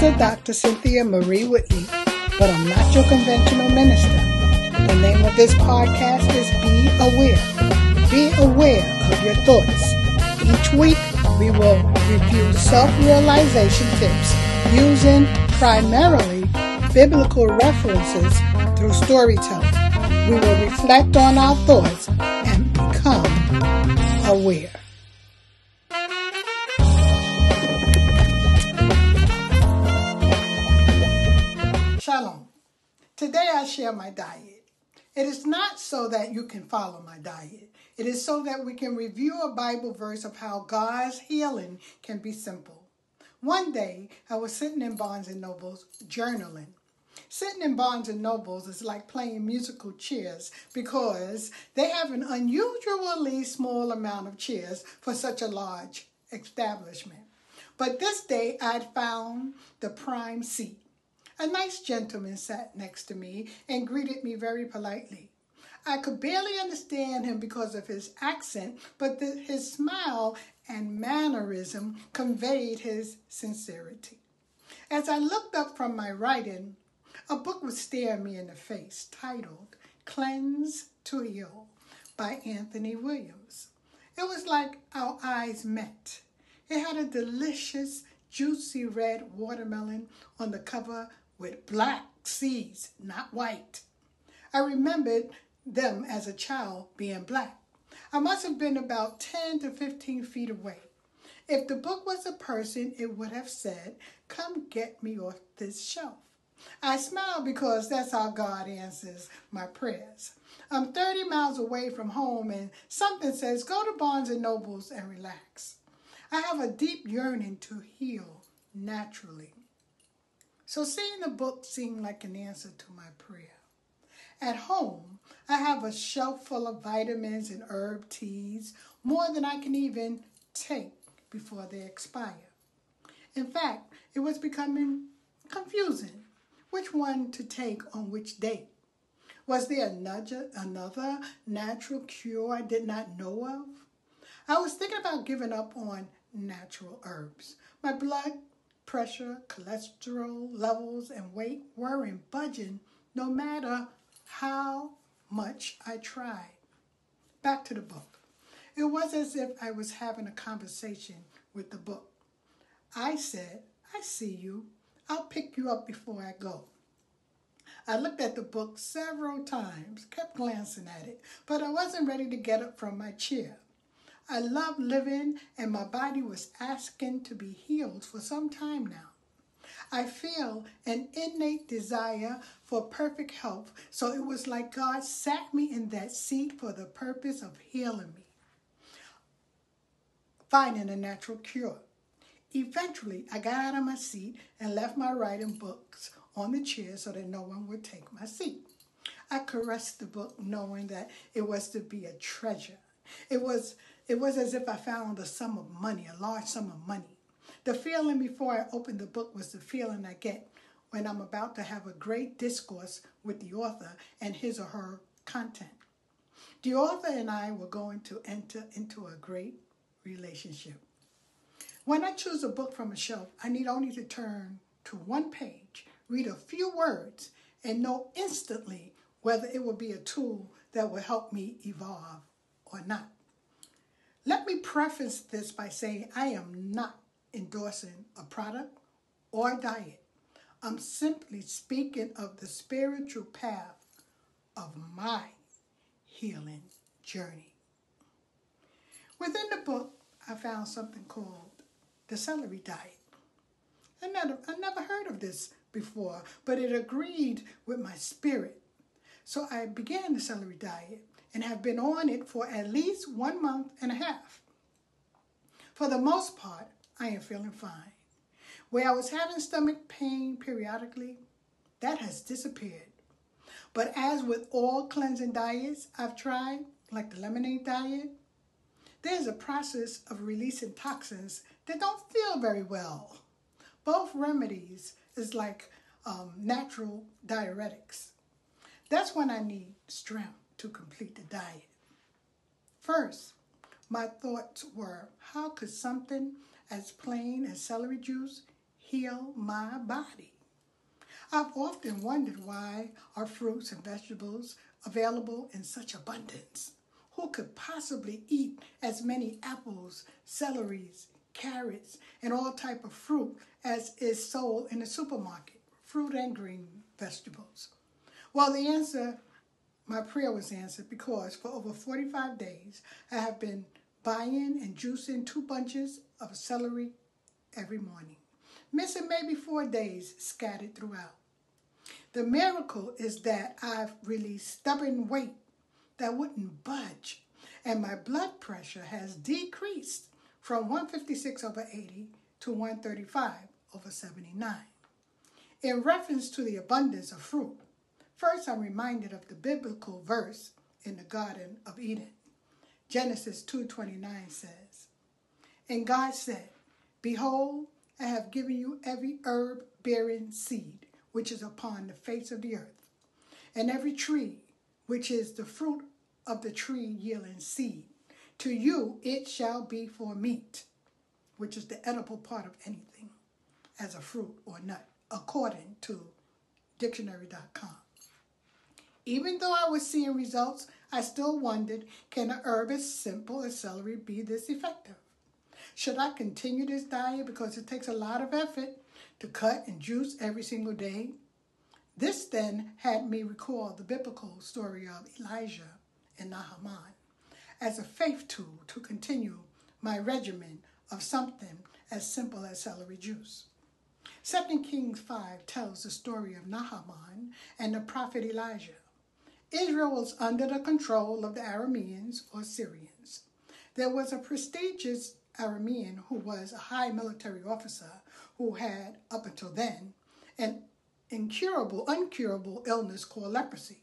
Sister Dr. Cynthia Marie Whitley, but I'm not your conventional minister. The name of this podcast is Be Aware. Be aware of your thoughts. Each week, we will review self-realization tips using primarily biblical references through storytelling. We will reflect on our thoughts and become aware. Shalom. Today I share my diet. It is not so that you can follow my diet. It is so that we can review a Bible verse of how God's healing can be simple. One day, I was sitting in Barnes & Noble's journaling. Sitting in Barnes & Noble's is like playing musical chairs because they have an unusually small amount of chairs for such a large establishment. But this day, I'd found the prime seat. A nice gentleman sat next to me and greeted me very politely. I could barely understand him because of his accent, but his smile and mannerism conveyed his sincerity. As I looked up from my writing, a book was staring me in the face titled Cleanse to Heal by Anthony Williams. It was like our eyes met. It had a delicious, juicy red watermelon on the cover with black seeds, not white. I remembered them as a child being black. I must have been about 10 to 15 feet away. If the book was a person, it would have said, "Come get me off this shelf." I smiled because that's how God answers my prayers. I'm 30 miles away from home and something says, go to Barnes & Noble's and relax. I have a deep yearning to heal naturally. So seeing the book seemed like an answer to my prayer. At home, I have a shelf full of vitamins and herb teas, more than I can even take before they expire. In fact, it was becoming confusing which one to take on which date. Was there another natural cure I did not know of? I was thinking about giving up on natural herbs. My blood pressure, cholesterol levels, and weight weren't budging no matter how much I tried. Back to the book. It was as if I was having a conversation with the book. I said, "I see you. I'll pick you up before I go." I looked at the book several times, kept glancing at it, but I wasn't ready to get up from my chair. I love living, and my body was asking to be healed for some time now. I feel an innate desire for perfect health, so it was like God sat me in that seat for the purpose of healing me, finding a natural cure. Eventually, I got out of my seat and left my writing books on the chair so that no one would take my seat. I caressed the book knowing that it was to be a treasure. It was as if I found a sum of money, a large sum of money. The feeling before I opened the book was the feeling I get when I'm about to have a great discourse with the author and his or her content. The author and I were going to enter into a great relationship. When I choose a book from a shelf, I need only to turn to one page, read a few words, and know instantly whether it will be a tool that will help me evolve or not. Let me preface this by saying I am not endorsing a product or diet. I'm simply speaking of the spiritual path of my healing journey. Within the book, I found something called the Celery Diet. I never heard of this before, but it agreed with my spirit. So I began the Celery Diet and have been on it for at least 1 month and a half. For the most part, I am feeling fine. Where I was having stomach pain periodically, that has disappeared. But as with all cleansing diets I've tried, like the lemonade diet, there's a process of releasing toxins that don't feel very well. Both remedies is like natural diuretics. That's when I need strength to complete the diet. First, my thoughts were, how could something as plain as celery juice heal my body. I've often wondered why are fruits and vegetables available in such abundance? Who could possibly eat as many apples, celeries, carrots, and all type of fruit as is sold in the supermarket, fruit and green vegetables? Well, the answer, my prayer was answered because for over 45 days, I have been buying and juicing 2 bunches of celery every morning, missing maybe 4 days scattered throughout. The miracle is that I've released stubborn weight that wouldn't budge, and my blood pressure has decreased from 156/80 to 135/79. In reference to the abundance of fruit, first I'm reminded of the biblical verse in the Garden of Eden. Genesis 2:29 says, "And God said, Behold, I have given you every herb bearing seed, which is upon the face of the earth, and every tree, which is the fruit of the tree yielding seed. To you it shall be for meat," which is the edible part of anything, as a fruit or nut, according to dictionary.com. Even though I was seeing results, I still wondered, can a herb as simple as celery be this effective? Should I continue this diet because it takes a lot of effort to cut and juice every single day? This then had me recall the biblical story of Elijah and Naaman as a faith tool to continue my regimen of something as simple as celery juice. 2 Kings 5 tells the story of Naaman and the prophet Elijah. Israel was under the control of the Arameans or Syrians. There was a prestigious Aramean who was a high military officer who had, up until then, an uncurable illness called leprosy.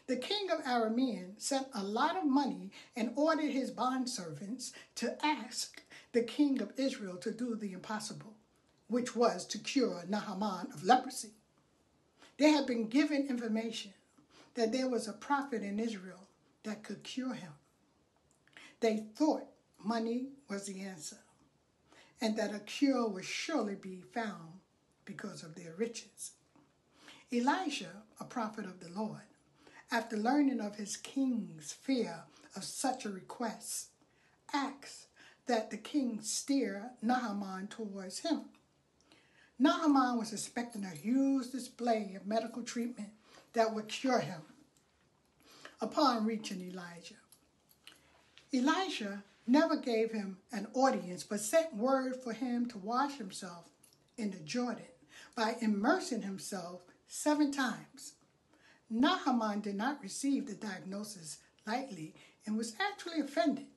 The king of Aramean sent a lot of money and ordered his bondservants to ask the king of Israel to do the impossible, which was to cure Naaman of leprosy. They had been given information that there was a prophet in Israel that could cure him. They thought money was the answer, and that a cure would surely be found because of their riches. Elisha, a prophet of the Lord, after learning of his king's fear of such a request, asked that the king steer Naaman towards him. Naaman was expecting a huge display of medical treatment that would cure him. Upon reaching Elijah, Elisha never gave him an audience, but sent word for him to wash himself in the Jordan by immersing himself 7 times. Naaman did not receive the diagnosis lightly and was actually offended.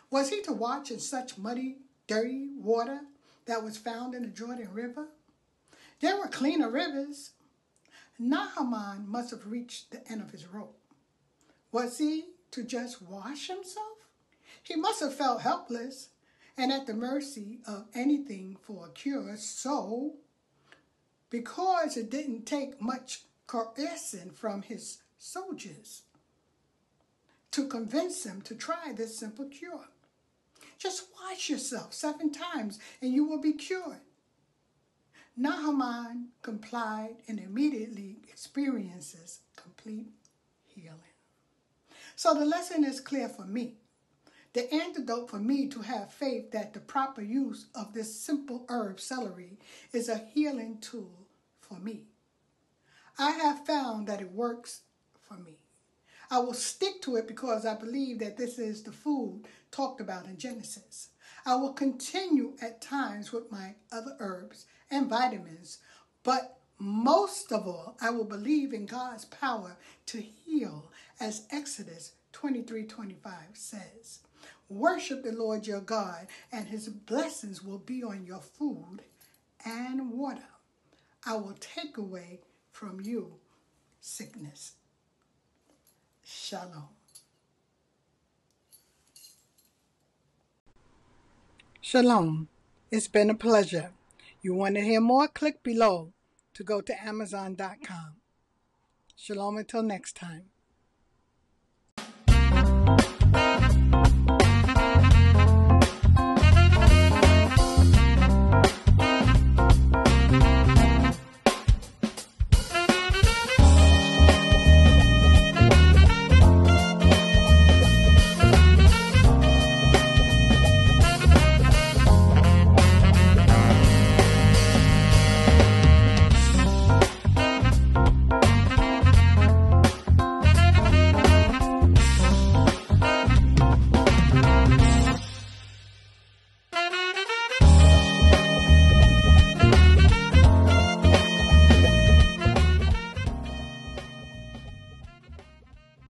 Was he to watch in such muddy, dirty water that was found in the Jordan River? There were cleaner rivers. Naaman must have reached the end of his rope. Was he to just wash himself? He must have felt helpless and at the mercy of anything for a cure. So, because it didn't take much coercion from his soldiers to convince him to try this simple cure. Just wash yourself 7 times and you will be cured. Naaman complied and immediately experiences complete healing. So the lesson is clear for me. The antidote for me to have faith that the proper use of this simple herb celery is a healing tool for me. I have found that it works for me. I will stick to it because I believe that this is the food talked about in Genesis. I will continue at times with my other herbs and vitamins, but most of all, I will believe in God's power to heal, as Exodus 23:25 says. Worship the Lord your God, and his blessings will be on your food and water. I will take away from you sickness. Shalom. Shalom. It's been a pleasure. You want to hear more? Click below to go to Amazon.com. Shalom until next time.